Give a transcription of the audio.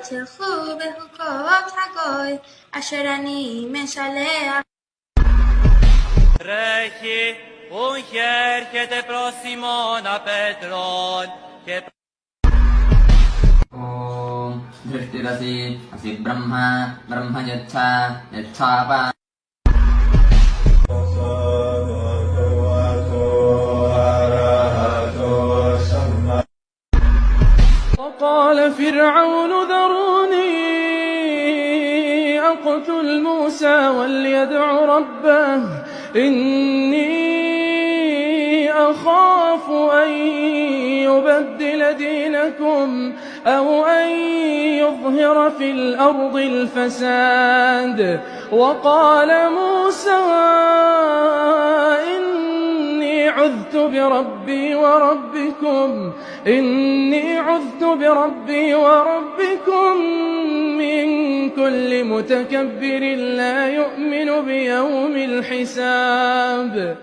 till خوب حکات هگای اشرانی مشاله Rechi, un chier che te prossimona Petron, che ॐ दृष्टिरसि असि ब्रह्मा ब्रह्म यच्छा यच्छापा وقال فرعون ذروني أقتل موسى وليدع ربه إني أخاف أن يبدل دينكم أو أن يظهر في الأرض الفساد وقال موسى إني عذت بربي وربكم من كل متكبر لا يؤمن بيوم الحساب